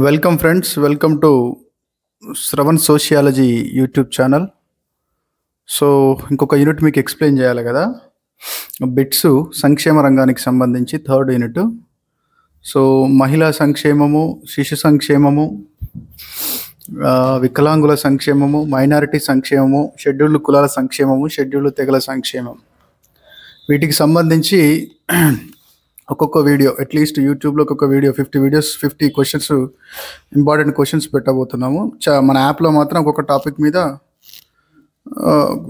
Welcome friends, welcome to Shravan Sociology YouTube channel. So ఇంకొక unit మీకు explain చేయాలి కదా, బిట్స్ సంక్షేమ రంగానికి సంబంధించి థర్డ్ యూనిట్. సో మహిళా సంక్షేమము, శిశు సంక్షేమము, వికలాంగుల సంక్షేమము, మైనారిటీ సంక్షేమము, షెడ్యూల్డ్ కులాల సంక్షేమము, షెడ్యూల్డ్ తెగల సంక్షేమం, వీటికి సంబంధించి ఒక్కొక్క వీడియో అట్లీస్ట్ యూట్యూబ్లో ఒక్కొక్క video 50 videos 50 questions, important questions పెట్టబోతున్నాము. మన యాప్లో మాత్రం ఒక్కొక్క టాపిక్ మీద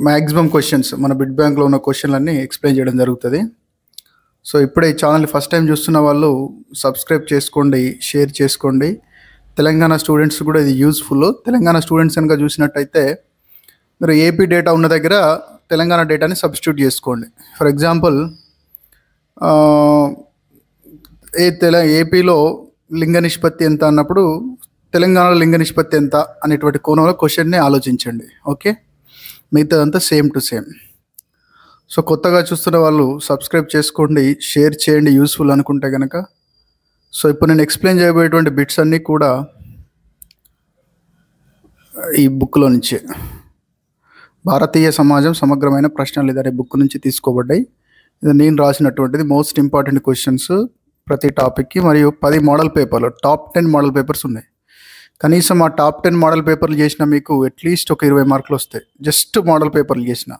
మ్యాక్సిమం క్వశ్చన్స్, మన బిడ్ బ్యాంక్లో ఉన్న క్వశ్చన్లన్నీ ఎక్స్ప్లెయిన్ చేయడం జరుగుతుంది. సో ఇప్పుడే ఈ ఛానల్ ఫస్ట్ టైం చూస్తున్న వాళ్ళు సబ్స్క్రైబ్ చేసుకోండి, షేర్ చేసుకోండి. తెలంగాణ స్టూడెంట్స్ కూడా ఇది యూజ్ఫుల్. తెలంగాణ స్టూడెంట్స్ కనుక చూసినట్టయితే మీరు ఏపీ డేటా ఉన్న దగ్గర తెలంగాణ డేటాని సబ్స్టిట్యూట్ చేసుకోండి. ఫర్ ఎగ్జాంపుల్ ఏపీలో లింగ నిష్పత్తి ఎంత అన్నప్పుడు తెలంగాణలో లింగ నిష్పత్తి ఎంత అనేటువంటి కోణంలో క్వశ్చన్ని ఆలోచించండి. ఓకే, మిగతాదంతా సేమ్ టు సేమ్. సో కొత్తగా చూస్తున్న వాళ్ళు సబ్స్క్రైబ్ చేసుకోండి, షేర్ చేయండి యూస్ఫుల్ అనుకుంటే కనుక. సో ఇప్పుడు నేను ఎక్స్ప్లెయిన్ చేయబోయేటువంటి బిట్స్ అన్నీ కూడా ఈ బుక్లో నుంచే, భారతీయ సమాజం సమగ్రమైన ప్రశ్నలు ఇదనే బుక్ నుంచి తీసుకోబడ్డాయి. ఇది నేను రాసినటువంటిది. మోస్ట్ ఇంపార్టెంట్ క్వశ్చన్స్ ప్రతి టాపిక్కి, మరియు 10 మోడల్ పేపర్లు, టాప్ 10 మోడల్ పేపర్స్ ఉన్నాయి. కనీసం ఆ టాప్ 10 మోడల్ పేపర్లు చేసిన మీకు అట్లీస్ట్ ఒక 20 మార్కులు వస్తాయి, జస్ట్ మోడల్ పేపర్లు చేసిన.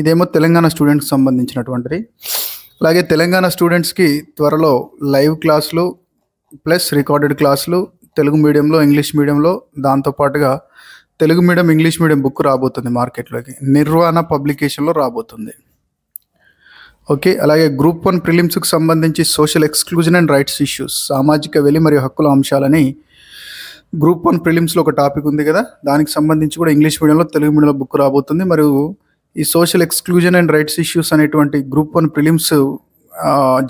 ఇదేమో తెలంగాణ స్టూడెంట్స్కి సంబంధించినటువంటిది. అలాగే తెలంగాణ స్టూడెంట్స్కి త్వరలో లైవ్ క్లాసులు ప్లస్ రికార్డెడ్ క్లాసులు తెలుగు మీడియంలో, ఇంగ్లీష్ మీడియంలో, దాంతోపాటుగా Telugu medium, English medium book రాబోతుంది మార్కెట్లోకి. నిర్వాణ పబ్లికేషన్లో రాబోతుంది. ఓకే, అలాగే గ్రూప్ 1 ప్రిలిమ్స్కి సంబంధించి social exclusion and rights issues, సామాజిక వెలి మరియు హక్కుల అంశాలని గ్రూప్ 1 ప్రిలిమ్స్లో ఒక టాపిక్ ఉంది కదా, దానికి సంబంధించి కూడా ఇంగ్లీష్ మీడియంలో, తెలుగు మీడియంలో బుక్ రాబోతుంది. మరియు ఈ social exclusion and rights issues అనేటువంటి గ్రూప్ 1 ప్రిలిమ్స్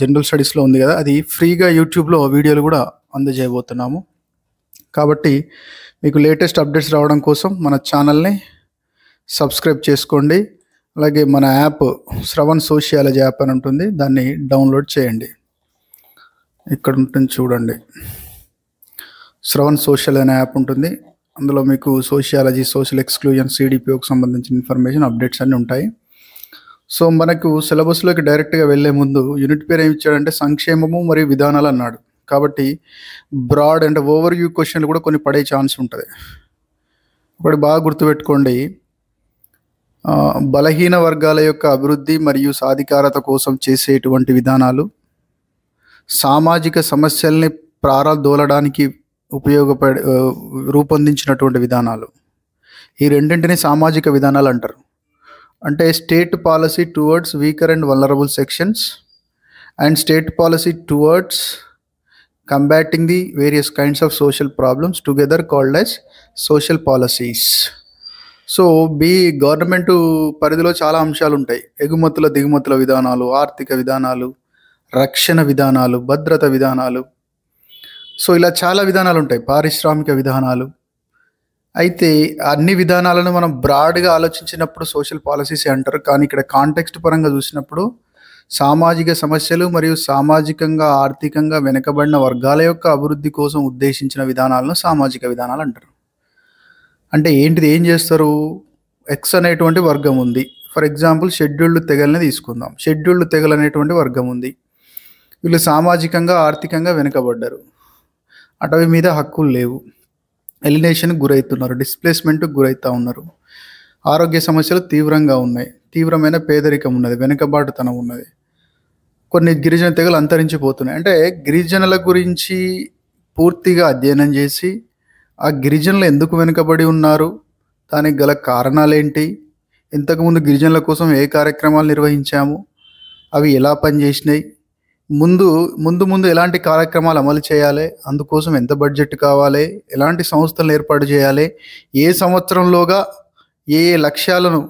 జనరల్ స్టడీస్లో ఉంది కదా, అది ఫ్రీగా యూట్యూబ్లో వీడియోలు కూడా అందజేయబోతున్నాము. కాబట్టి మీకు లేటెస్ట్ అప్డేట్స్ రావడం కోసం మన ఛానల్ని సబ్స్క్రైబ్ చేసుకోండి. అలాగే మన యాప్ శ్రవణ్ సోషియాలజీ యాప్ అని ఉంటుంది, దాన్ని డౌన్లోడ్ చేయండి. ఇక్కడ ఉంటుంది చూడండి, శ్రవణ్ సోషల్ అనే యాప్ ఉంటుంది. అందులో మీకు సోషియాలజీ, సోషల్ ఎక్స్క్లూజన్, సిడిపిఓకి సంబంధించిన ఇన్ఫర్మేషన్, అప్డేట్స్ అన్నీ ఉంటాయి. సో మనకు సిలబస్లోకి డైరెక్ట్గా వెళ్ళే ముందు యూనిట్ పేరు ఏమి ఇచ్చాడంటే సంక్షేమము మరియు విధానాలు అన్నాడు. కాబట్టి బ్రాడ్ అండ్ ఓవర్ వ్యూ క్వశ్చన్లు కూడా కొన్ని పడే ఛాన్స్ ఉంటుంది. ఒకటి బాగా గుర్తుపెట్టుకోండి, బలహీన వర్గాల యొక్క అభివృద్ధి మరియు సాధికారత కోసం చేసేటువంటి విధానాలు, సామాజిక సమస్యల్ని ప్రారదోలడానికి రూపొందించినటువంటి విధానాలు, ఈ రెండింటిని సామాజిక విధానాలు అంటారు. అంటే state policy towards weaker and vulnerable sections and state policy towards combating the various kinds of social problems together called as social policies. So government పరిధిలో చాలా అంశాలు ఉంటాయి. ఎగుమతుల దిగుమతుల విధానాలు, ఆర్థిక విధానాలు, రక్షణ విధానాలు, భద్రత విధానాలు, సో ఇలా చాలా విధానాలు ఉంటాయి, పారిశ్రామిక విధానాలు. అయితే అన్ని విధానాలను మనం బ్రాడ్గా ఆలోచించినప్పుడు సోషల్ పాలసీస్ అంటారు. కానీ ఇక్కడ కాంటెక్స్ట్ పరంగా చూసినప్పుడు సామాజిక సమస్యలు మరియు సామాజికంగా, ఆర్థికంగా వెనుకబడిన వర్గాల యొక్క అభివృద్ధి కోసం ఉద్దేశించిన విధానాలను సామాజిక విధానాలు అంటారు. అంటే ఏంటిది, ఏం చేస్తారు? ఎక్స్ అనేటువంటి వర్గం ఉంది. ఫర్ ఎగ్జాంపుల్ షెడ్యూల్డ్ తెగల్ని తీసుకుందాం. షెడ్యూల్డ్ తెగలు అనేటువంటి వర్గం ఉంది. వీళ్ళు సామాజికంగా, ఆర్థికంగా వెనుకబడ్డారు, అటవీ మీద హక్కులు లేవు, ఎలినేషన్కి గురవుతున్నారు, డిస్ప్లేస్మెంట్కి గురవుతూ ఉన్నారు, ఆరోగ్య సమస్యలు తీవ్రంగా ఉన్నాయి, తీవ్రమైన పేదరికం ఉన్నది, వెనుకబాటుతనం ఉన్నది. కొన్ని గిరిజన తెగలు అంతరించిపోతున్నాయి. అంటే గిరిజనుల గురించి పూర్తిగా అధ్యయనం చేసి ఆ గిరిజనులు ఎందుకు వెనుకబడి ఉన్నారు, దానికి గల కారణాలేంటి, ఇంతకుముందు గిరిజనుల కోసం ఏ కార్యక్రమాలు నిర్వహించాము, అవి ఎలా పనిచేసినాయి, ముందు ఎలాంటి కార్యక్రమాలు అమలు చేయాలి, అందుకోసం ఎంత బడ్జెట్ కావాలి, ఎలాంటి సంస్థలను ఏర్పాటు చేయాలి, ఏ సంవత్సరంలోగా ఏ లక్ష్యాలను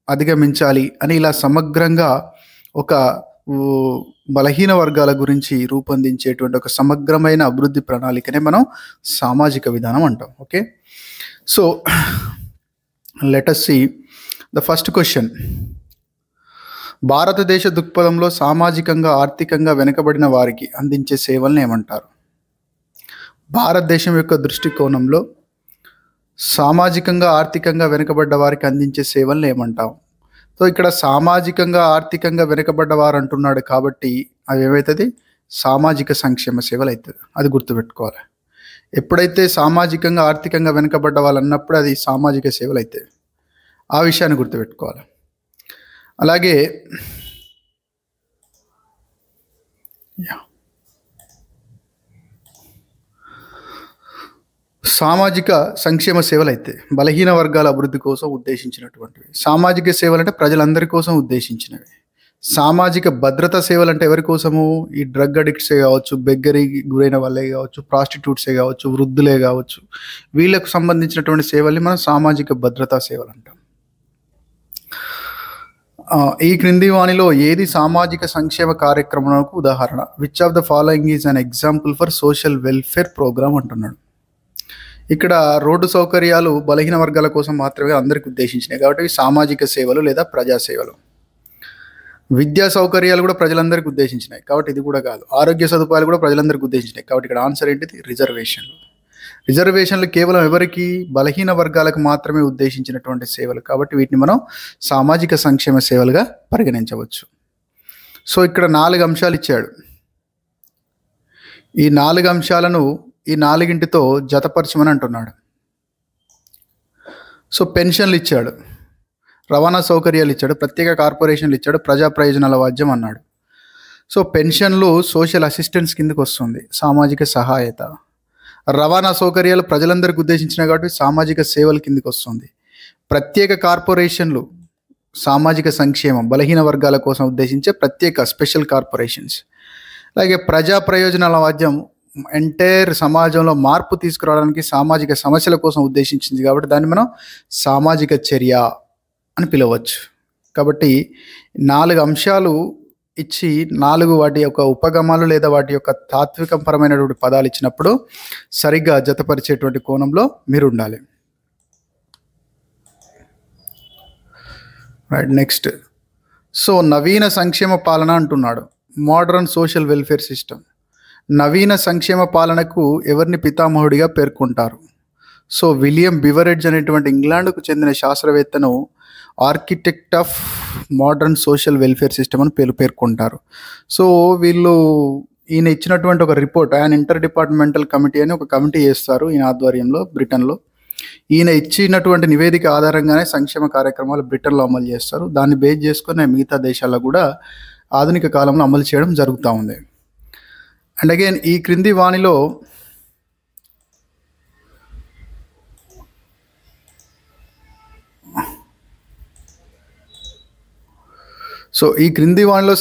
అధిగమించాలి అని ఇలా సమగ్రంగా ఒక బలహీన వర్గాల గురించి రూపొందించేటువంటి ఒక సమగ్రమైన అభివృద్ధి ప్రణాళికనే మనం సామాజిక విధానం అంటాం. Okay, so let us see the first question. భారతదేశ దృక్పథంలో సామాజికంగా, ఆర్థికంగా వెనుకబడిన వారికి అందించే సేవలను ఏమంటారు? భారతదేశం యొక్క దృష్టికోణంలో సామాజికంగా ఆర్థికంగా వెనుకబడ్డ వారికి అందించే సేవలను ఏమంటాం? సో ఇక్కడ సామాజికంగా ఆర్థికంగా వెనుకబడ్డవారు అంటున్నాడు కాబట్టి అవి ఏమవుతుంది? సామాజిక సంక్షేమ సేవలు అవుతుంది. అది గుర్తుపెట్టుకోవాలి. ఎప్పుడైతే సామాజికంగా ఆర్థికంగా వెనుకబడ్డ వాళ్ళు అన్నప్పుడు అది సామాజిక సేవలు అవుతాయి. ఆ విషయాన్ని గుర్తుపెట్టుకోవాలి. అలాగే సామాజిక సంక్షేమ సేవలు అయితే బలహీన వర్గాల అభివృద్ధి కోసం ఉద్దేశించినటువంటివి. సామాజిక సేవలు అంటే ప్రజలందరి కోసం ఉద్దేశించినవి. సామాజిక భద్రతా సేవలు అంటే ఎవరి కోసము? ఈ డ్రగ్ అడిక్ట్సే కావచ్చు, బెగ్గరికి గురైన వాళ్ళే కావచ్చు, ప్రాస్టిట్యూట్సే కావచ్చు, వృద్ధులే కావచ్చు, వీళ్ళకు సంబంధించినటువంటి సేవల్ని మనం సామాజిక భద్రతా సేవలు అంటాం. ఈ క్రింది వాణిలో ఏది సామాజిక సంక్షేమ కార్యక్రమాలకు ఉదాహరణ? Which of the following is an example for social welfare programme అంటున్నాడు. ఇక్కడ రోడ్డు సౌకర్యాలు బలహీన వర్గాల కోసం మాత్రమే అందరికి ఉద్దేశించినాయి కాబట్టి సామాజిక సేవలు లేదా ప్రజా సేవలు. విద్యా సౌకర్యాలు కూడా ప్రజలందరికీ ఉద్దేశించినాయి కాబట్టి ఇది కూడా కాదు. ఆరోగ్య సదుపాయాలు కూడా ప్రజలందరికీ ఉద్దేశించినాయి కాబట్టి ఇక్కడ ఆన్సర్ ఏంటిది? రిజర్వేషన్లు. రిజర్వేషన్లు కేవలం ఎవరికి? బలహీన వర్గాలకు మాత్రమే ఉద్దేశించినటువంటి సేవలు కాబట్టి వీటిని మనం సామాజిక సంక్షేమ సేవలుగా పరిగణించవచ్చు. సో ఇక్కడ 4 అంశాలు ఇచ్చాడు. ఈ 4 అంశాలను ఈ 4ంటితో జతపరచమని అంటున్నాడు. సో పెన్షన్లు ఇచ్చాడు, రవాణా సౌకర్యాలు ఇచ్చాడు, ప్రత్యేక కార్పొరేషన్లు ఇచ్చాడు, ప్రజా ప్రయోజనాల వాద్యం అన్నాడు. సో పెన్షన్లు సోషల్ అసిస్టెన్స్ కిందకు వస్తుంది, సామాజిక సహాయత. రవాణా సౌకర్యాలు ప్రజలందరికీ ఉద్దేశించినాయి కాబట్టి సామాజిక సేవల కిందకి వస్తుంది. ప్రత్యేక కార్పొరేషన్లు సామాజిక సంక్షేమం, బలహీన వర్గాల కోసం ఉద్దేశించే ప్రత్యేక స్పెషల్ కార్పొరేషన్స్. అలాగే ప్రజా ప్రయోజనాల వాద్యం ఎంటైర్ సమాజంలో మార్పు తీసుకురావడానికి సామాజిక సమస్యల కోసం ఉద్దేశించింది కాబట్టి దాన్ని మనం సామాజిక చర్య అని పిలవచ్చు. కాబట్టి 4 అంశాలు ఇచ్చి 4 వాటి యొక్క ఉపగమాలు లేదా వాటి యొక్క తాత్వికపరమైనటువంటి పదాలు ఇచ్చినప్పుడు సరిగ్గా జతపరిచేటువంటి కోణంలో మీరు ఉండాలి. Right, next. సో నవీన సంక్షేమ పాలన అంటున్నాడు. Modern social welfare system. నవీన సంక్షేమ పాలనకు ఎవరిని పితామహుడిగా పేర్కొంటారు? సో విలియం బివరెడ్జ్ అనేటువంటి ఇంగ్లాండ్కు చెందిన శాస్త్రవేత్తను architect of modern social welfare system అని పేర్కొంటారు. సో ఈయన ఇచ్చినటువంటి ఒక రిపోర్ట్, ఆయన ఇంటర్ డిపార్ట్మెంటల్ కమిటీ అని ఒక కమిటీ చేస్తారు ఈయన ఆధ్వర్యంలో బ్రిటన్లో. ఈయన ఇచ్చినటువంటి నివేదిక ఆధారంగానే సంక్షేమ కార్యక్రమాలు బ్రిటన్లో అమలు చేస్తారు. దాన్ని బేస్ చేసుకుని మిగతా దేశాల్లో కూడా ఆధునిక కాలంలో అమలు చేయడం జరుగుతూ ఉంది. అండ్ అగైన్ ఈ క్రింది వాణిలో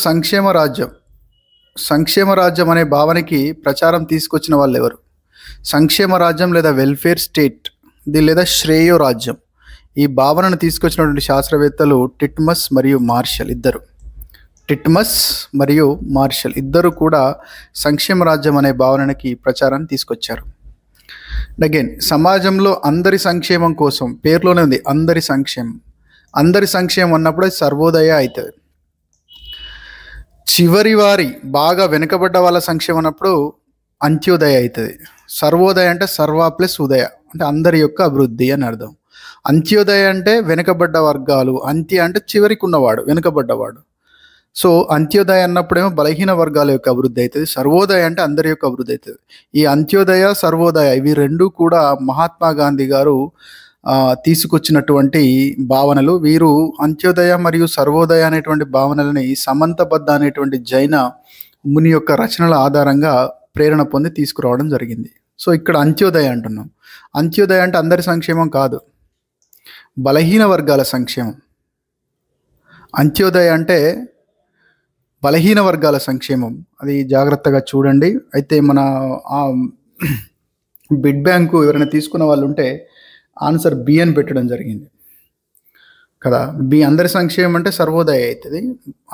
సంక్షేమ రాజ్యం అనే భావనకి ప్రచారం తీసుకొచ్చిన వాళ్ళు ఎవరు? సంక్షేమ రాజ్యం లేదా వెల్ఫేర్ స్టేట్ లేదా శ్రేయో రాజ్యం, ఈ భావనను తీసుకొచ్చినటువంటి శాస్త్రవేత్తలు టిట్మస్ మరియు మార్షల్ ఇద్దరు కూడా సంక్షేమ రాజ్యం అనే భావనకి ప్రచారాన్ని తీసుకొచ్చారు. అగైన్ సమాజంలో అందరి సంక్షేమం కోసం, పేరులోనే ఉంది అందరి సంక్షేమం అన్నప్పుడు అది సర్వోదయ అవుతుంది. చివరి వారి బాగా వెనుకబడ్డ వాళ్ళ సంక్షేమం అన్నప్పుడు అంత్యోదయ అవుతుంది. సర్వోదయ అంటే సర్వ ప్లస్ ఉదయ అంటే అందరి యొక్క అభివృద్ధి అని అర్థం. అంత్యోదయ అంటే వెనుకబడ్డ వర్గాలు, అంత్య అంటే చివరికి ఉన్నవాడు, వెనుకబడ్డవాడు. సో అంత్యోదయ అన్నప్పుడేమో బలహీన వర్గాల యొక్క అభివృద్ధి అవుతుంది. సర్వోదయ అంటే అందరి యొక్క అభివృద్ధి అవుతుంది. ఈ అంత్యోదయ సర్వోదయ ఇవి రెండు కూడా మహాత్మా గాంధీ గారు తీసుకొచ్చినటువంటి భావనలు. వీరు అంత్యోదయ మరియు సర్వోదయ అనేటువంటి భావనలని సమంతబద్ధ అనేటువంటి జైన ముని యొక్క రచనల ఆధారంగా ప్రేరణ పొంది తీసుకురావడం జరిగింది. సో ఇక్కడ అంత్యోదయ అంటున్నాం. అంత్యోదయ అంటే అందరి సంక్షేమం కాదు, బలహీన వర్గాల సంక్షేమం. అంత్యోదయ అంటే బలహీన వర్గాల సంక్షేమం, అది జాగ్రత్తగా చూడండి. అయితే మన బిడ్ బ్యాంకు ఎవరైనా తీసుకున్న వాళ్ళు ఉంటే ఆన్సర్ బి అని పెట్టడం జరిగింది కదా. బి అందరి సంక్షేమం అంటే సర్వోదయ అవుతుంది.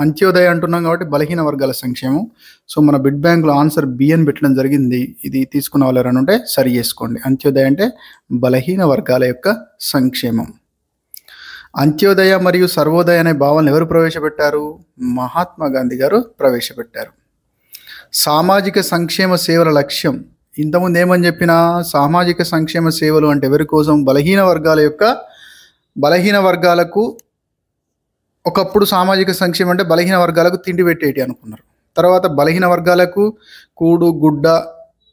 అంత్యోదయ అంటున్నాం కాబట్టి బలహీన వర్గాల సంక్షేమం. సో మన బిడ్ బ్యాంకులో ఆన్సర్ బి అని పెట్టడం జరిగింది. ఇది తీసుకున్న వాళ్ళు ఎవరైనా ఉంటే సరి చేసుకోండి. అంత్యోదయ అంటే బలహీన వర్గాల యొక్క సంక్షేమం. అంత్యోదయ మరియు సర్వోదయ అనే భావనలు ఎవరు ప్రవేశపెట్టారు? మహాత్మా గాంధీ గారు ప్రవేశపెట్టారు. సామాజిక సంక్షేమ సేవల లక్ష్యం ఇంతకుముందు ఏమని చెప్పిన, సామాజిక సంక్షేమ సేవలు అంటే ఎవరి కోసం? బలహీన వర్గాలకు ఒకప్పుడు సామాజిక సంక్షేమం అంటే బలహీన వర్గాలకు తిండి పెట్టేటి అనుకున్నారు. తర్వాత బలహీన వర్గాలకు కూడు గుడ్డ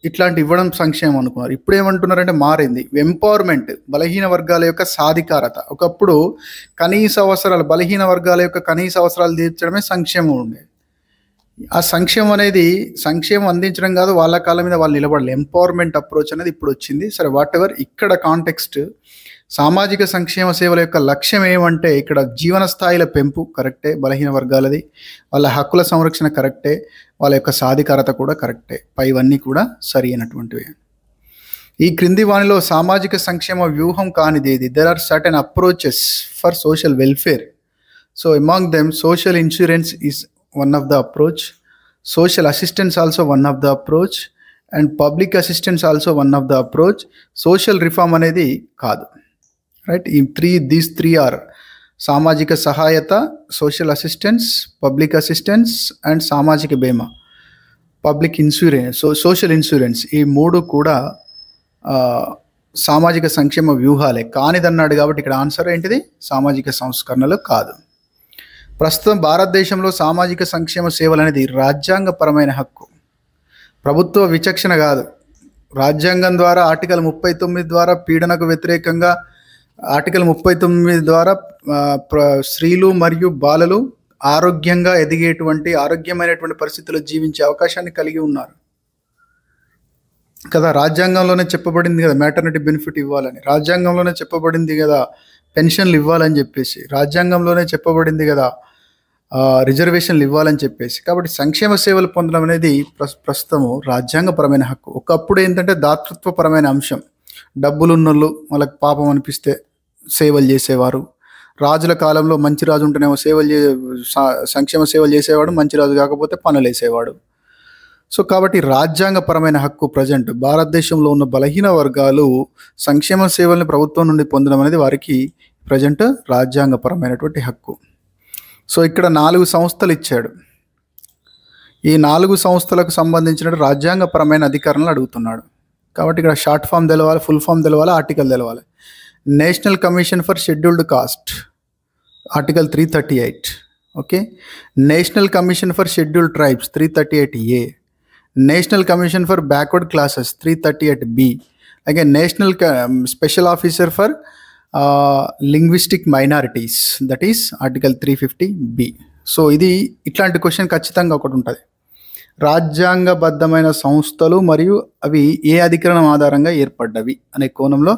ఇట్లాంటి ఇవ్వడం సంక్షేమం అనుకున్నారు. ఇప్పుడు ఏమంటున్నారంటే మారింది, ఎంపవర్మెంట్, బలహీన వర్గాల యొక్క సాధికారత. ఒకప్పుడు కనీస అవసరాలు, బలహీన వర్గాల యొక్క కనీస అవసరాలు తీర్చడమే సంక్షేమం ఉండేది. ఆ సంక్షేమం అందించడం కాదు, వాళ్ళ కాళ్ళ మీద వాళ్ళు నిలబడాలి. ఎంపవర్మెంట్ అప్రోచ్ అనేది ఇప్పుడు వచ్చింది. సరే, వాట్ ఎవర్. ఇక్కడ కాంటెక్స్ట్ సామాజిక సంక్షేమ సేవల యొక్క లక్ష్యం ఏమంటే, ఇక్కడ జీవన స్థాయిల పెంపు కరెక్టే, బలహీన వర్గాలది, వాళ్ళ హక్కుల సంరక్షణ కరెక్టే, వాళ్ళ యొక్క సాధికారత కూడా కరెక్టే, పైవన్నీ కూడా సరి అయినటువంటివి. ఈ క్రింది వానిలో సామాజిక సంక్షేమ వ్యూహం కానిది ఏది? There are certain approaches for social welfare. So among them social insurance is one of the approach, social assistance also one of the approach, and public assistance also one of the approach. Social reform అనేది కాదు, right? these three are సామాజిక సహాయత, social assistance, public assistance and సామాజిక బీమా, public insurance, social insurance. ఈ మూడు కూడా సామాజిక సంక్షేమ వ్యూహాలే. కానిదన్నాడు కాబట్టి ఇక్కడ ఆన్సర్ ఏంటిది? సామాజిక సంస్కరణలు కాదు. ప్రస్తుతం భారతదేశంలో సామాజిక సంక్షేమ సేవలు అనేది రాజ్యాంగపరమైన హక్కు, ప్రభుత్వ విచక్షణ కాదు. రాజ్యాంగం ద్వారా ఆర్టికల్ 39 ద్వారా పీడనకు వ్యతిరేకంగా, ఆర్టికల్ 39 ద్వారా స్త్రీలు మరియు బాలలు ఆరోగ్యంగా ఎదిగేటువంటి, ఆరోగ్యమైనటువంటి పరిస్థితుల్లో జీవించే అవకాశాన్ని కలిగి ఉన్నారు కదా. రాజ్యాంగంలోనే చెప్పబడింది కదా మ్యాటర్నిటీ బెనిఫిట్ ఇవ్వాలని, రాజ్యాంగంలోనే చెప్పబడింది కదా పెన్షన్లు ఇవ్వాలని చెప్పేసి, రాజ్యాంగంలోనే చెప్పబడింది కదా రిజర్వేషన్లు ఇవ్వాలని చెప్పేసి. కాబట్టి సంక్షేమ సేవలు పొందడం అనేది ప్రస్తుతము రాజ్యాంగపరమైన హక్కు. ఒకప్పుడు ఏంటంటే దాతృత్వపరమైన అంశం, డబ్బులున్నోళ్ళు వాళ్ళకి పాపం అనిపిస్తే సేవలు చేసేవారు. రాజుల కాలంలో మంచి రాజు ఉంటేనేమో సంక్షేమ సేవలు చేసేవాడు, మంచి రాజు కాకపోతే పనులు వేసేవాడు. సో కాబట్టి రాజ్యాంగపరమైన హక్కు ప్రజెంట్ భారతదేశంలో ఉన్న బలహీన వర్గాలు సంక్షేమ సేవల్ని ప్రభుత్వం నుండి పొందడం అనేది వారికి ప్రజెంట్ రాజ్యాంగపరమైనటువంటి హక్కు. సో ఇక్కడ 4 సంస్థలు ఇచ్చాడు. ఈ 4 సంస్థలకు సంబంధించిన రాజ్యాంగపరమైన అధికారాలను అడుగుతున్నాడు. కాబట్టి ఇక్కడ షార్ట్ ఫామ్ తెలవాలి, ఫుల్ ఫామ్ తెలవాలి, ఆర్టికల్ తెలవాలి. National commission for scheduled cost, article 338. Okay. National commission for scheduled tribes 338A, national commission for backward classes 338B, అలాగే national special officer for linguistic minorities, that is article 350B. So ఇది ఇట్లాంటి question ఖచ్చితంగా ఒకటి ఉంటుంది. రాజ్యాంగబద్ధమైన సంస్థలు మరియు అవి ఏ అధికరణం ఆధారంగా ఏర్పడ్డవి అనే కోణంలో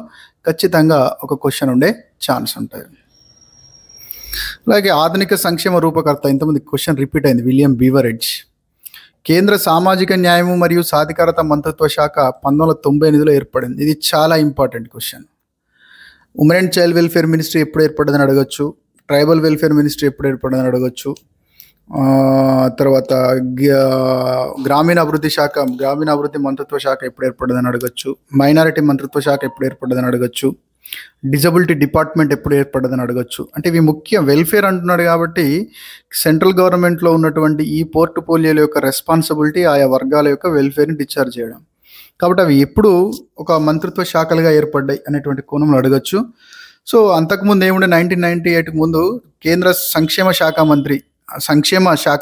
ఖచ్చితంగా ఒక క్వశ్చన్ ఉండే ఛాన్స్ ఉంటుంది. అలాగే ఆధునిక సంక్షేమ రూపకర్త, ఇంతమంది క్వశ్చన్ రిపీట్ అయింది, విలియం బీవరెడ్జ్. కేంద్ర సామాజిక న్యాయము మరియు సాధికారత మంత్రిత్వ శాఖ 1998లో ఏర్పడింది. ఇది చాలా important question. Women and child welfare ministry ఎప్పుడు ఏర్పడ్డదని అడగచ్చు, ట్రైబల్ వెల్ఫేర్ మినిస్ట్రీ ఎప్పుడు ఏర్పడ్డదని అడగచ్చు, తర్వాత గ్రామీణాభివృద్ధి మంత్రిత్వ శాఖ ఎప్పుడు ఏర్పడ్డదని అడగచ్చు, మైనారిటీ మంత్రిత్వ శాఖ ఎప్పుడు ఏర్పడ్డదని అడగచ్చు, డిజబిలిటీ డిపార్ట్మెంట్ ఎప్పుడు ఏర్పడ్డదని అడగచ్చు. అంటే ఇవి ముఖ్యం. వెల్ఫేర్ అంటున్నాడు కాబట్టి సెంట్రల్ గవర్నమెంట్లో ఉన్నటువంటి ఈ పోర్ట్ఫోలియోల యొక్క రెస్పాన్సిబిలిటీ ఆయా వర్గాల యొక్క వెల్ఫేర్ని డిశ్చార్జ్ చేయడం. కాబట్టి అవి ఎప్పుడు ఒక మంత్రిత్వ శాఖలుగా ఏర్పడ్డాయి అనేటువంటి కోణంలో అడగచ్చు. సో అంతకుముందు ఏముండే, 1998కు ముందు కేంద్ర సంక్షేమ శాఖ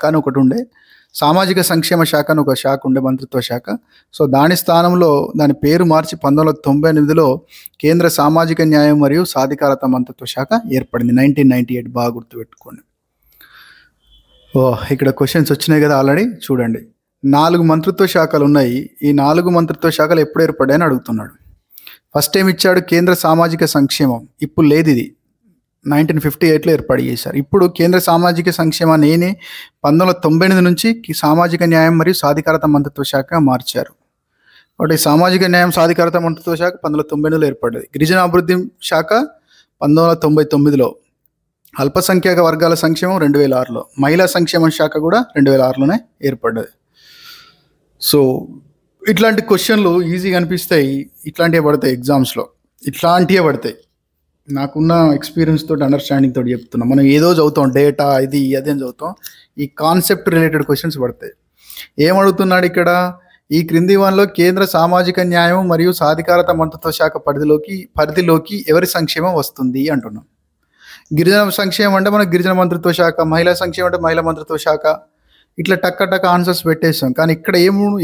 అని ఒకటి ఉండే, సామాజిక సంక్షేమ శాఖ అని ఒక శాఖ ఉండే, మంత్రిత్వ శాఖ. సో దాని స్థానంలో దాని పేరు మార్చి 1998లో కేంద్ర సామాజిక న్యాయం మరియు సాధికారత మంత్రిత్వ శాఖ ఏర్పడింది. 1998, బాగా గుర్తుపెట్టుకోండి. ఇక్కడ క్వశ్చన్స్ వచ్చినాయి కదా ఆల్రెడీ. చూడండి, 4 మంత్రిత్వ శాఖలు ఉన్నాయి. ఈ 4 మంత్రిత్వ శాఖలు ఎప్పుడు ఏర్పడ్డాయని అడుగుతున్నాడు. ఫస్ట్ టైం ఇచ్చాడు కేంద్ర సామాజిక సంక్షేమం, ఇప్పుడు లేదు, ఇది 1958లో ఏర్పాటు చేశారు. ఇప్పుడు కేంద్ర సామాజిక సంక్షేమాన్ని 1998 నుంచి సామాజిక న్యాయం మరియు సాధికారత మంత్రిత్వ శాఖ మార్చారు. కాబట్టి సామాజిక న్యాయం సాధికారత మంత్రిత్వ శాఖ 1998లో ఏర్పడ్డది. గిరిజన అభివృద్ధి శాఖ 1999లో, అల్పసంఖ్యాక వర్గాల సంక్షేమం 2006లో, మహిళా సంక్షేమ శాఖ కూడా 2006లోనే ఏర్పడ్డది. సో ఇట్లాంటి క్వశ్చన్లు ఈజీగా అనిపిస్తాయి, ఇట్లాంటివే పడతాయి ఎగ్జామ్స్లో, ఇట్లాంటివే పడతాయి. నాకున్న ఎక్స్పీరియన్స్ తోటి, అండర్స్టాండింగ్ తోటి చెప్తున్నా. మనం ఏదో చదువుతాం, డేటా ఇది అదేం చదువుతాం, ఈ కాన్సెప్ట్ రిలేటెడ్ క్వశ్చన్స్ పడతాయి. ఏమడుగుతున్నాడు ఇక్కడ? ఈ క్రింది వానిలో కేంద్ర సామాజిక న్యాయం మరియు సాధికారత మంత్రిత్వ శాఖ పరిధిలోకి ఎవరి సంక్షేమం వస్తుంది అంటున్నాం. గిరిజన సంక్షేమం అంటే మనకు గిరిజన మంత్రిత్వ శాఖ, మహిళా సంక్షేమం అంటే మహిళా మంత్రిత్వ శాఖ, ఇట్లా టక్క ఆన్సర్స్ పెట్టేస్తాం. కానీ ఇక్కడ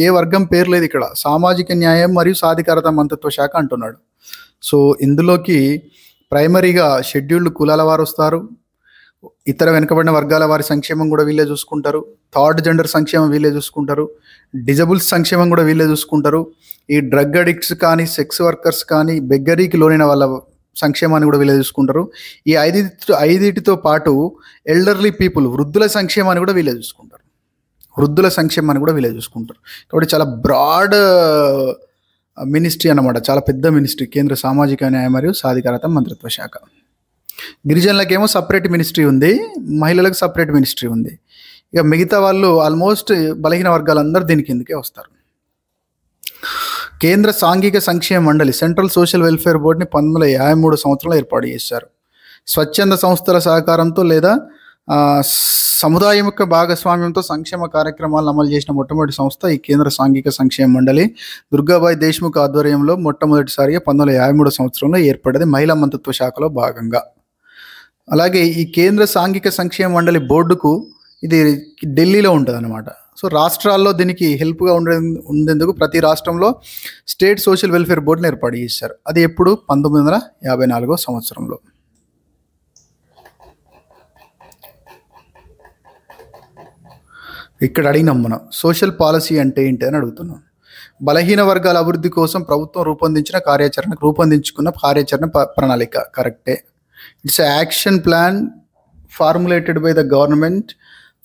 ఏ వర్గం పేరు లేదు. ఇక్కడ సామాజిక న్యాయం మరియు సాధికారత మంత్రిత్వ శాఖ అంటున్నాడు. సో ఇందులోకి ప్రైమరీగా షెడ్యూల్డ్ కులాల వారు వస్తారు, ఇతర వెనుకబడిన వర్గాల వారి సంక్షేమం కూడా వీళ్ళే చూసుకుంటారు, థర్డ్ జెండర్ సంక్షేమం వీళ్ళే చూసుకుంటారు, డిజబుల్స్ సంక్షేమం కూడా వీళ్ళే చూసుకుంటారు, ఈ డ్రగ్ అడిక్ట్స్ కానీ, సెక్స్ వర్కర్స్ కానీ, బెగ్గరీకి లోనైన వాళ్ళ సంక్షేమాన్ని కూడా వీళ్ళే చూసుకుంటారు. ఈ ఐదిటితో పాటు ఎల్డర్లీ పీపుల్, వృద్ధుల సంక్షేమాన్ని కూడా వీళ్ళే చూసుకుంటారు. కాబట్టి చాలా బ్రాడ్ మినిస్ట్రీ అన్నమాట, చాలా పెద్ద మినిస్ట్రీ కేంద్ర సామాజిక న్యాయం మరియు సాధికారత మంత్రిత్వ శాఖ. గిరిజనులకేమో సపరేట్ మినిస్ట్రీ ఉంది, మహిళలకు సపరేట్ మినిస్ట్రీ ఉంది. ఇక మిగతా వాళ్ళు ఆల్మోస్ట్ బలహీన వర్గాలందరూ దీని కిందకే వస్తారు. కేంద్ర సాంఘిక సంక్షేమ మండలి, సెంట్రల్ సోషల్ వెల్ఫేర్ బోర్డుని 1953 సంవత్సరంలో ఏర్పాటు చేశారు. స్వచ్ఛంద సంస్థల సహకారంతో లేదా సముదాయం యొక్క భాగస్వామ్యంతో సంక్షేమ కార్యక్రమాలను అమలు చేసిన మొట్టమొదటి సంస్థ ఈ కేంద్ర సాంఘిక సంక్షేమ మండలి. దుర్గాబాయి దేశ్ముఖ్ ఆధ్వర్యంలో మొట్టమొదటిసారిగా 1953 సంవత్సరంలో ఏర్పడ్డది, మహిళా మంత్రిత్వ శాఖలో భాగంగా. అలాగే ఈ కేంద్ర సాంఘిక సంక్షేమ మండలి బోర్డుకు ఇది ఢిల్లీలో ఉంటుంది అన్నమాట. సో రాష్ట్రాల్లో దీనికి హెల్ప్గా ఉండేందుకు ప్రతి రాష్ట్రంలో స్టేట్ సోషల్ వెల్ఫేర్ బోర్డుని ఏర్పాటు చేశారు. అది ఎప్పుడు 1954 సంవత్సరంలో. ఇక్కడ అడిగినాం మనం సోషల్ పాలసీ అంటే ఏంటి అని అడుగుతున్నాం. బలహీన వర్గాల అభివృద్ధి కోసం ప్రభుత్వం రూపొందించుకున్న కార్యాచరణ ప్రణాళిక, కరెక్టే. It's action plan formulated by the government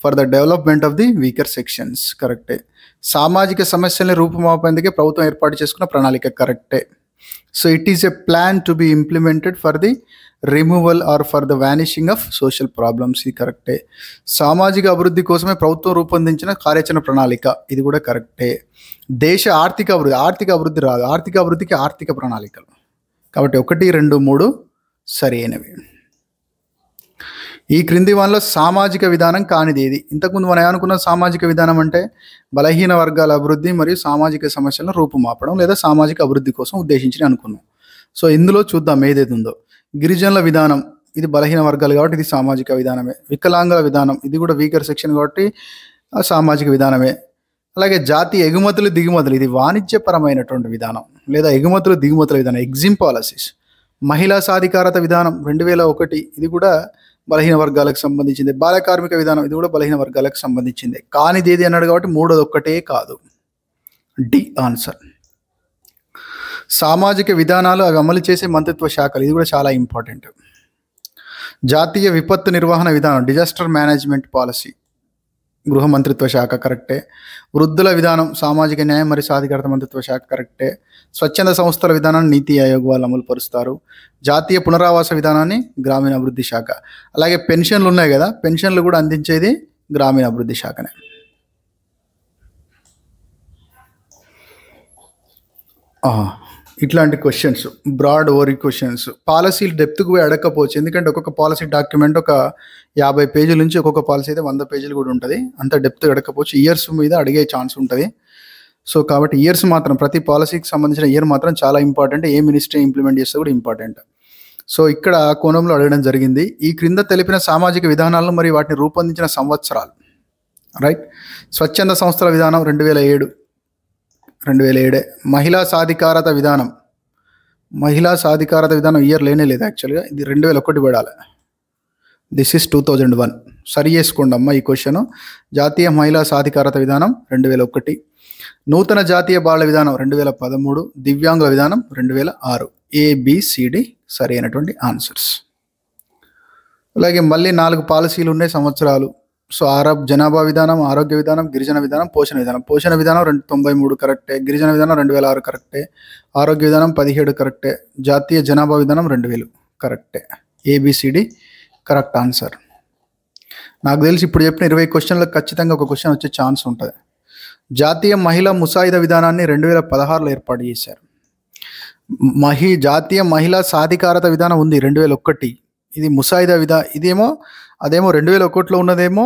for the development of the weaker sections, కరెక్టే. సామాజిక సమస్యల్ని రూపుమాపేందుకే ప్రభుత్వం ఏర్పాటు చేసుకున్న ప్రణాళిక, కరెక్టే. So it is a plan to be implemented for the removal or for the vanishing of social problems, ఇది కరెక్టే. సామాజిక అభివృద్ధి కోసమే ప్రభుత్వం రూపొందించిన కార్యాచరణ ప్రణాళిక, ఇది కూడా కరెక్టే. దేశ ఆర్థిక అభివృద్ధి రాదు, ఆర్థిక అభివృద్ధికి ఆర్థిక ప్రణాళికలు. కాబట్టి 1, 2, 3 సరైనవి. ఈ క్రింది వానిలో సామాజిక విధానం కానిది ఏది? ఇంతకుముందు మనం ఏమనుకున్న సామాజిక విధానం అంటే బలహీన వర్గాల అభివృద్ధి మరియు సామాజిక సమస్యలను రూపుమాపడం లేదా సామాజిక అభివృద్ధి కోసం ఉద్దేశించి అనుకున్నాం. సో ఇందులో చూద్దాం ఏదైతే ఉందో. గిరిజనుల విధానం, ఇది బలహీన వర్గాలు కాబట్టి ఇది సామాజిక విధానమే. వికలాంగుల విధానం, ఇది కూడా వీకర్ సెక్షన్ కాబట్టి సామాజిక విధానమే. అలాగే జాతీయ ఎగుమతులు దిగుమతులు, ఇది వాణిజ్యపరమైనటువంటి విధానం లేదా ఎగుమతులు దిగుమతుల విధానం, ఎగ్జిమ్ పాలసీస్. మహిళా సాధికారత విధానం 2001, ఇది కూడా బలహీన వర్గాలకు సంబంధించింది. బాల కార్మిక విధానం, ఇది కూడా బలహీన వర్గాలకు సంబంధించింది. కానిది ఏది అన్నాడు కాబట్టి 3వ ఒక్కటే కాదు, డి ఆన్సర్. సామాజిక విధానాలు అవి అమలు చేసే మంత్రిత్వ శాఖలు, ఇది కూడా చాలా ఇంపార్టెంట్. జాతీయ విపత్తు నిర్వహణ విధానం, డిజాస్టర్ మేనేజ్మెంట్ పాలసీ, గృహ మంత్రిత్వ శాఖ, కరెక్టే. వృద్ధుల విధానం సామాజిక న్యాయం మరియు సాధికారత మంత్రిత్వ శాఖ, కరెక్టే. స్వచ్ఛంద సంస్థల విధానాన్ని నీతి ఆయోగ్ వాళ్ళు అమలు పరుస్తారు. జాతీయ పునరావాస విధానాన్ని గ్రామీణాభివృద్ధి శాఖ. అలాగే పెన్షన్లు ఉన్నాయి కదా, పెన్షన్లు కూడా అందించేది గ్రామీణాభివృద్ధి శాఖనే. ఇట్లాంటి క్వశ్చన్స్, బ్రాడ్ ఓవర్ క్వశ్చన్స్, పాలసీలు డెప్త్కి పోయి అడగకపోవచ్చు. ఎందుకంటే ఒక్కొక్క పాలసీ డాక్యుమెంట్ ఒక 50 పేజీల నుంచి ఒక్కొక్క పాలసీ అయితే 100 పేజీలు కూడా ఉంటుంది. అంత డెప్త్ అడగకపోవచ్చు. ఇయర్స్ మీద అడిగే ఛాన్స్ ఉంటుంది. సో కాబట్టి ఇయర్స్ మాత్రం, ప్రతి పాలసీకి సంబంధించిన ఇయర్ మాత్రం చాలా ఇంపార్టెంట్. ఏ మినిస్ట్రీ ఇంప్లిమెంట్ చేస్తే కూడా ఇంపార్టెంట్. సో ఇక్కడ కోణంలో అడగడం జరిగింది. ఈ క్రింద తెలిపిన సామాజిక విధానాలను మరియు వాటిని రూపొందించిన సంవత్సరాలు, రైట్. స్వచ్ఛంద సంస్థల విధానం 2007. మహిళా సాధికారత విధానం ఇయర్ లేనే లేదు యాక్చువల్గా, ఇది 2001 పడాలి. This is 2001. సరి చేసుకోండి అమ్మ ఈ క్వశ్చన్. జాతీయ మహిళా సాధికారత విధానం 2001. నూతన జాతీయ బాల విధానం 2013. దివ్యాంగుల విధానం 2006. ABCD సరైనటువంటి ఆన్సర్స్. అలాగే మళ్ళీ 4 పాలసీలు ఉన్నాయి సంవత్సరాలు. సో జనాభా విధానం, ఆరోగ్య విధానం, గిరిజన విధానం, పోషణ విధానం. పోషణ విధానం 93 కరెక్టే. గిరిజన విధానం 2006 కరెక్టే. ఆరోగ్య విధానం 17 కరెక్టే. జాతీయ జనాభా విధానం 2000 కరెక్టే. ABCD correct answer. నాకు తెలిసి ఇప్పుడు చెప్పిన 20 క్వశ్చన్లకు ఖచ్చితంగా ఒక క్వశ్చన్ వచ్చే ఛాన్స్ ఉంటుంది. జాతీయ మహిళా ముసాయిదా విధానాన్ని 2016లో ఏర్పాటు చేశారు. జాతీయ మహిళా సాధికారత విధానం ఉంది 2001. ఇది ముసాయిదా అదేమో 2001లో ఉన్నదేమో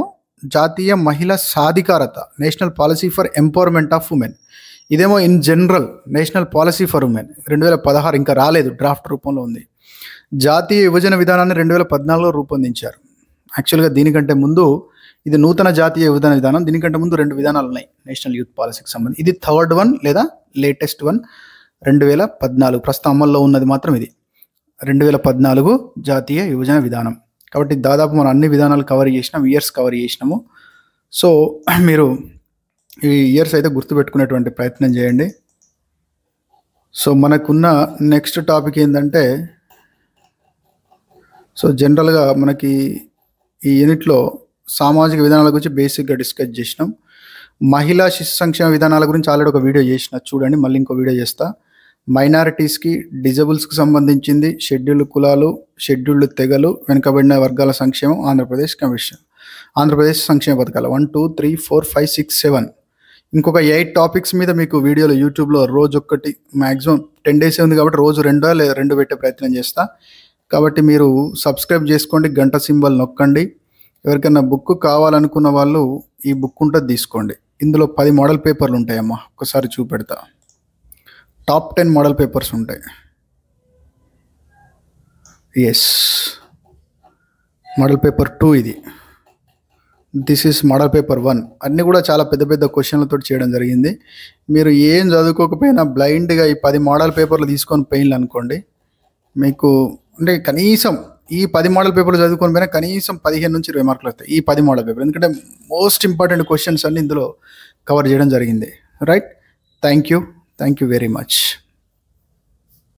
జాతీయ మహిళా సాధికారత, national policy for empowerment of women. ఇదేమో in general national policy for women 2016, ఇంకా రాలేదు, డ్రాఫ్ట్ రూపంలో ఉంది. జాతీయ యువజన విధానాన్ని 2014లో రూపొందించారు. యాక్చువల్గా దీనికంటే ముందు ఇది నూతన జాతీయ యువజన విధానం. దీనికంటే ముందు 2 విధానాలు ఉన్నాయి నేషనల్ యూత్ పాలసీకి సంబంధించి. ఇది థర్డ్ వన్ లేదా లేటెస్ట్ వన్ 2014. ప్రస్తుతం అమల్లో ఉన్నది మాత్రం ఇది 2014 జాతీయ యువజన విధానం. కాబట్టి దాదాపు మనం అన్ని విధానాలు కవర్ చేసినాం, ఇయర్స్ కవర్ చేసినాము. సో మీరు ఈ ఇయర్స్ అయితే గుర్తుపెట్టుకునేటువంటి ప్రయత్నం చేయండి. సో మనకున్న నెక్స్ట్ టాపిక్ ఏంటంటే, సో జనరల్గా మనకి ఈ యూనిట్లో సామాజిక విధానాల గురించి బేసిక్గా డిస్కస్ చేసినాం. మహిళా శిశు సంక్షేమ విధానాల గురించి ఆల్రెడీ ఒక వీడియో చేసిన, చూడండి. మళ్ళీ ఇంకో వీడియో చేస్తా. మైనారిటీస్కి, డిజబుల్స్కి సంబంధించింది, షెడ్యూల్డ్ కులాలు, షెడ్యూల్డ్ తెగలు, వెనుకబడిన వర్గాల సంక్షేమం, ఆంధ్రప్రదేశ్ కమిషన్, ఆంధ్రప్రదేశ్ సంక్షేమ పథకాలు 1 2 3 4 5 6 7 ఇంకొక 8 టాపిక్స్ మీద మీకు వీడియోలు యూట్యూబ్లో రోజు ఒక్కటి, మ్యాక్సిమం 10 days ఉంది కాబట్టి రోజు 2 లేదా 2 పెట్టే ప్రయత్నం చేస్తా. కాబట్టి మీరు సబ్స్క్రైబ్ చేసుకోండి, గంట సింబల్ నొక్కండి. ఎవరికైనా బుక్ కావాలనుకున్న వాళ్ళు ఈ బుక్ ఉంటుంది తీసుకోండి. ఇందులో 10 మోడల్ పేపర్లు ఉంటాయమ్మా, ఒకసారి చూపెడతా. టాప్ 10 మోడల్ పేపర్స్ ఉంటాయి. ఎస్, మోడల్ పేపర్ 2 ఇది. This is model paper 1. అన్నీ కూడా చాలా పెద్ద పెద్ద క్వశ్చన్లతో చేయడం జరిగింది. మీరు ఏం చదువుకోకపోయినా బ్లైండ్గా ఈ 10 మోడల్ పేపర్లు తీసుకొని పోయిన్లు అనుకోండి, మీకు అంటే కనీసం ఈ 10 మోడల్ పేపర్లు చదువుకొని పోయినా కనీసం 15 నుంచి 20 మార్కులు వస్తాయి ఈ 10 మోడల్ పేపర్. ఎందుకంటే మోస్ట్ ఇంపార్టెంట్ క్వశ్చన్స్ అన్ని ఇందులో కవర్ చేయడం జరిగింది. Right, thank you very much.